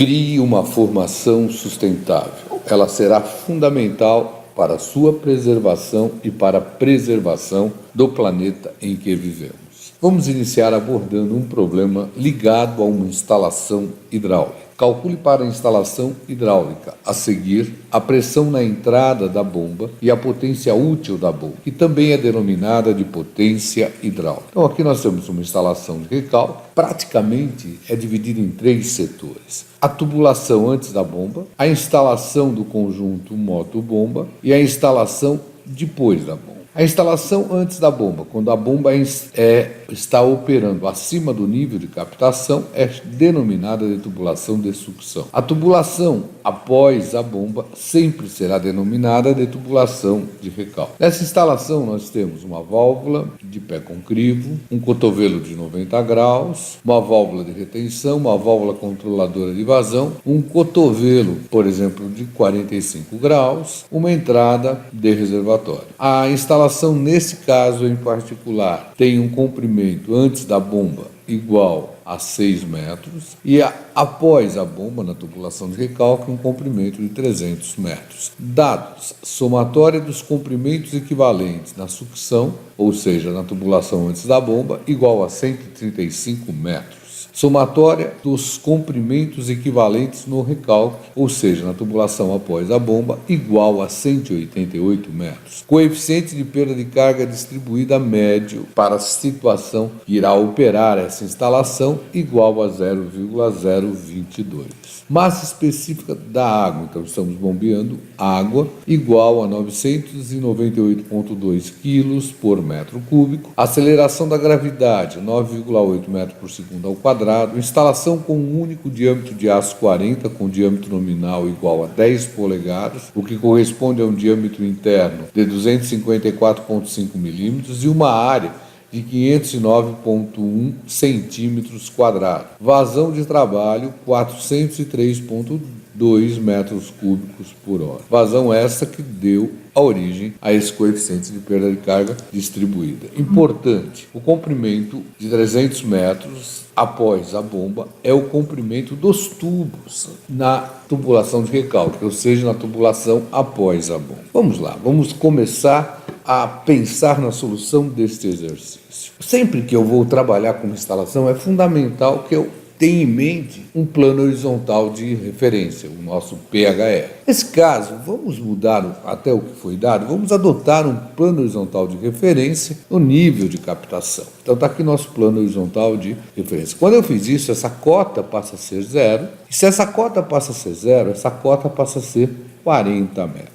Crie uma formação sustentável. Ela será fundamental para a sua preservação e para a preservação do planeta em que vivemos. Vamos iniciar abordando um problema ligado a uma instalação hidráulica. Calcule para a instalação hidráulica a seguir a pressão na entrada da bomba e a potência útil da bomba, que também é denominada de potência hidráulica. Então aqui nós temos uma instalação de recalque, praticamente é dividida em 3 setores. A tubulação antes da bomba, a instalação do conjunto moto-bomba e a instalação depois da bomba. A instalação antes da bomba, quando a bomba está operando acima do nível de captação, é denominada de tubulação de sucção. A tubulação após a bomba sempre será denominada de tubulação de recalque. Nessa instalação nós temos uma válvula de pé com crivo, um cotovelo de 90 graus, uma válvula de retenção, uma válvula controladora de vazão, um cotovelo, por exemplo, de 45 graus, uma entrada de reservatório. A instalação nesse caso em particular tem um comprimento antes da bomba igual a 6 metros e após a bomba na tubulação de recalque um comprimento de 300 metros. Dados somatória dos comprimentos equivalentes na sucção, ou seja, na tubulação antes da bomba, igual a 135 metros. Somatória dos comprimentos equivalentes no recalque, ou seja, na tubulação após a bomba, igual a 188 metros. Coeficiente de perda de carga distribuída médio para a situação que irá operar essa instalação, igual a 0,022. Massa específica da água, então estamos bombeando água, igual a 998,2 kg por metro cúbico. Aceleração da gravidade, 9,8 metros por segundo ao quadrado. Instalação com um único diâmetro de aço 40, com diâmetro nominal igual a 10 polegadas, o que corresponde a um diâmetro interno de 254,5 milímetros e uma área de 509,1 centímetros quadrados. Vazão de trabalho, 403,2 metros cúbicos por hora. Vazão essa que deu a origem a esse coeficiente de perda de carga distribuída. Importante, o comprimento de 300 metros após a bomba é o comprimento dos tubos na tubulação de recalque, ou seja, na tubulação após a bomba. Vamos lá, vamos começar a pensar na solução deste exercício. Sempre que eu vou trabalhar com instalação, é fundamental que eu tenha em mente um plano horizontal de referência, o nosso PHR. Nesse caso, vamos mudar até o que foi dado, vamos adotar um plano horizontal de referência no nível de captação. Então está aqui nosso plano horizontal de referência. Quando eu fiz isso, essa cota passa a ser 0, e se essa cota passa a ser 0, essa cota passa a ser 40 metros.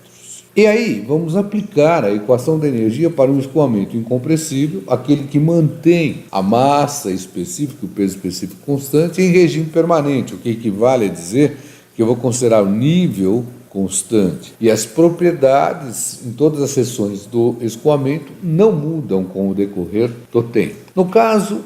E aí, vamos aplicar a equação da energia para um escoamento incompressível, aquele que mantém a massa específica, o peso específico constante, em regime permanente, o que equivale a dizer que eu vou considerar o nível constante. E as propriedades em todas as seções do escoamento não mudam com o decorrer do tempo. No caso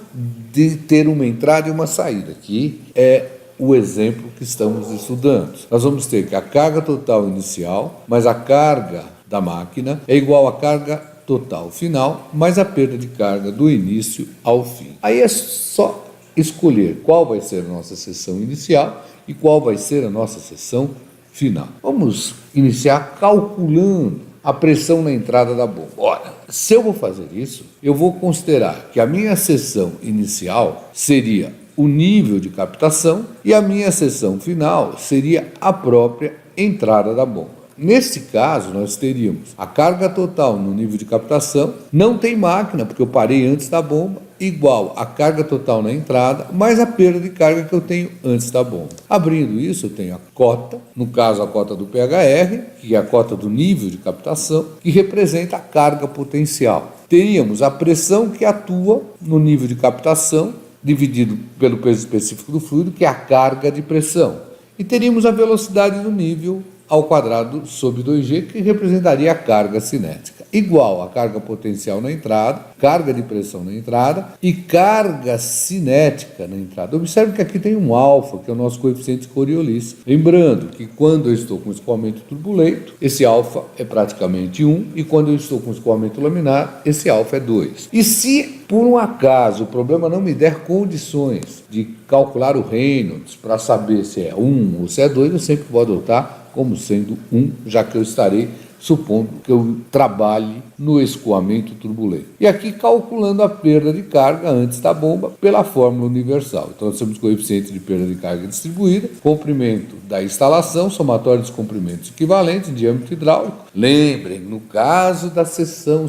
de ter uma entrada e uma saída, que é o exemplo que estamos estudando. Nós vamos ter que a carga total inicial mais a carga da máquina é igual à carga total final mais a perda de carga do início ao fim. Aí é só escolher qual vai ser a nossa seção inicial e qual vai ser a nossa seção final. Vamos iniciar calculando a pressão na entrada da bomba. Ora, se eu vou fazer isso, eu vou considerar que a minha seção inicial seria o nível de captação e a minha seção final seria a própria entrada da bomba. Nesse caso, nós teríamos a carga total no nível de captação, não tem máquina, porque eu parei antes da bomba, igual a carga total na entrada, mais a perda de carga que eu tenho antes da bomba. Abrindo isso, eu tenho a cota, no caso a cota do PHR, que é a cota do nível de captação, que representa a carga potencial. Teríamos a pressão que atua no nível de captação, dividido pelo peso específico do fluido, que é a carga de pressão. E teríamos a velocidade do nível ao quadrado sobre 2G, que representaria a carga cinética. igual a carga potencial na entrada, carga de pressão na entrada e carga cinética na entrada. Observe que aqui tem um alfa, que é o nosso coeficiente Coriolis. Lembrando que quando eu estou com escoamento turbulento, esse alfa é praticamente 1, e quando eu estou com escoamento laminar, esse alfa é 2. E se por um acaso o problema não me der condições de calcular o Reynolds para saber se é 1 ou se é 2, eu sempre vou adotar como sendo 1, já que eu estarei supondo que eu trabalhe no escoamento turbulento. E aqui calculando a perda de carga antes da bomba pela fórmula universal. Então nós temos coeficiente de perda de carga distribuída, comprimento da instalação, somatório dos comprimentos equivalentes, diâmetro hidráulico. Lembrem, no caso da seção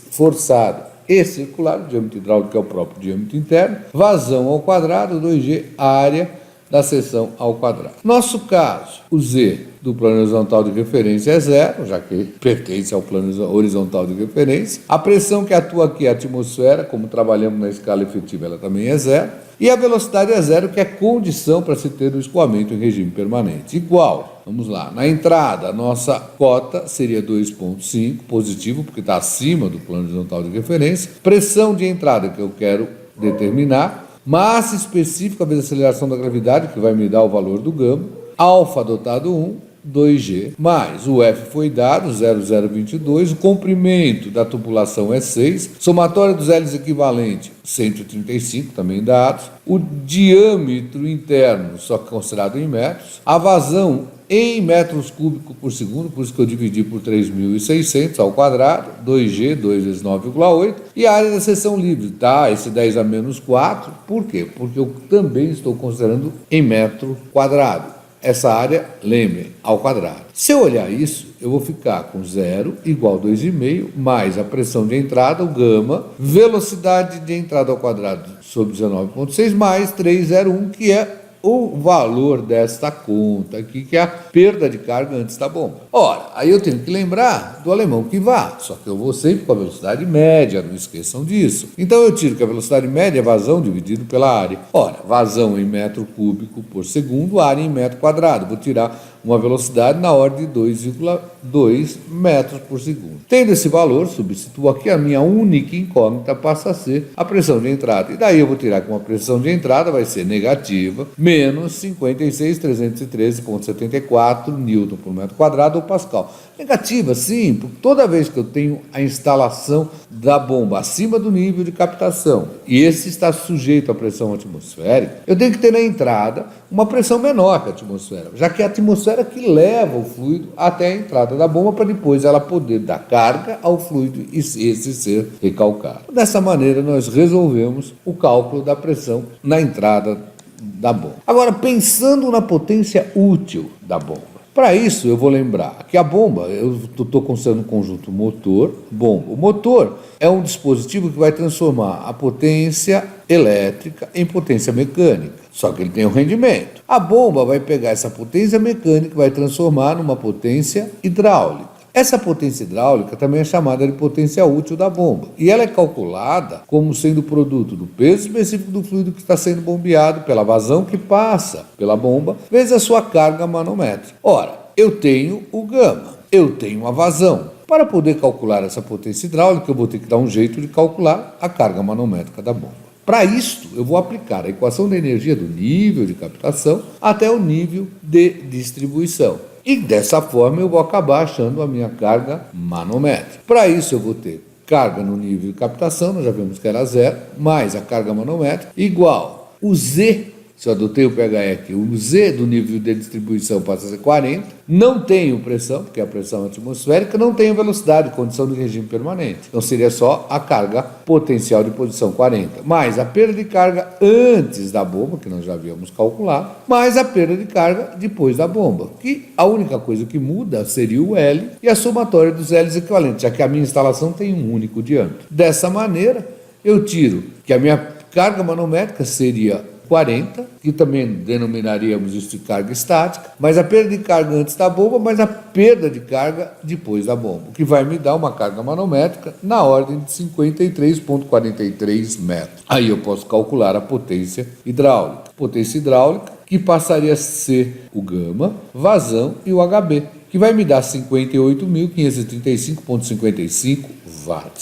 forçada e circular, o diâmetro hidráulico é o próprio diâmetro interno, vazão ao quadrado, 2G, área da seção ao quadrado. Nosso caso, o Z do plano horizontal de referência é 0, já que pertence ao plano horizontal de referência. A pressão que atua aqui é a atmosfera, como trabalhamos na escala efetiva, ela também é 0. E a velocidade é 0, que é condição para se ter o escoamento em regime permanente. Igual, vamos lá, na entrada, a nossa cota seria 2,5, positivo, porque está acima do plano horizontal de referência. Pressão de entrada que eu quero determinar. Massa específica vezes a aceleração da gravidade, que vai me dar o valor do gama. Alfa adotado 1, 2G, mais o F foi dado, 0,022, o comprimento da tubulação é 6, somatório dos L's equivalente, 135, também dados, o diâmetro interno, só que considerado em metros, a vazão em metros cúbicos por segundo, por isso que eu dividi por 3.600 ao quadrado, 2G, 2 vezes 9,8, e a área da seção livre, tá? Esse 10 a menos 4, por quê? Porque eu também estou considerando em metro quadrado. Essa área, lembrem, ao quadrado. Se eu olhar isso, eu vou ficar com 0 igual a 2,5, mais a pressão de entrada, o gama, velocidade de entrada ao quadrado sobre 19,6, mais 301, que é o valor desta conta aqui, que é a perda de carga antes da bomba. Ora, aí eu tenho que lembrar do alemão que vá, só que eu vou sempre com a velocidade média, não esqueçam disso. Então eu tiro que a velocidade média é vazão dividido pela área. Ora, vazão em metro cúbico por segundo, área em metro quadrado. Vou tirar uma velocidade na ordem de 2,2 metros por segundo. Tendo esse valor, substituo aqui, a minha única incógnita passa a ser a pressão de entrada. E daí eu vou tirar que uma pressão de entrada vai ser negativa, menos 56.313,74 newton por metro quadrado ou pascal. Negativa, sim, porque toda vez que eu tenho a instalação da bomba acima do nível de captação e esse está sujeito à pressão atmosférica, eu tenho que ter na entrada uma pressão menor que a atmosfera, já que é a atmosfera que leva o fluido até a entrada da bomba para depois ela poder dar carga ao fluido e esse ser recalcado. Dessa maneira, nós resolvemos o cálculo da pressão na entrada da bomba. Agora, pensando na potência útil da bomba, para isso, eu vou lembrar que a bomba, eu estou considerando um conjunto motor-bomba. O motor é um dispositivo que vai transformar a potência elétrica em potência mecânica, só que ele tem um rendimento. A bomba vai pegar essa potência mecânica e vai transformar numa potência hidráulica. Essa potência hidráulica também é chamada de potência útil da bomba, e ela é calculada como sendo produto do peso específico do fluido que está sendo bombeado pela vazão que passa pela bomba, vezes a sua carga manométrica. Ora, eu tenho o gama, eu tenho a vazão. Para poder calcular essa potência hidráulica, eu vou ter que dar um jeito de calcular a carga manométrica da bomba. Para isto, eu vou aplicar a equação da energia do nível de captação até o nível de distribuição. E dessa forma eu vou acabar achando a minha carga manométrica. Para isso eu vou ter carga no nível de captação, nós já vimos que era 0, mais a carga manométrica, igual o Z, se eu adotei o PHE aqui, o Z do nível de distribuição passa a ser 40, não tenho pressão, porque é a pressão atmosférica, não tenho velocidade, condição de regime permanente. Então seria só a carga potencial de posição 40, mais a perda de carga antes da bomba, que nós já havíamos calculado, mais a perda de carga depois da bomba, que a única coisa que muda seria o L e a somatória dos L's equivalentes, já que a minha instalação tem um único diâmetro. Dessa maneira, eu tiro que a minha carga manométrica seria 40, que também denominaríamos isso de carga estática, mas a perda de carga antes da bomba, mais a perda de carga depois da bomba, o que vai me dar uma carga manométrica na ordem de 53,43 metros. Aí eu posso calcular a potência hidráulica. Potência hidráulica que passaria a ser o gama, vazão e o HB, que vai me dar 58.535,55 watts.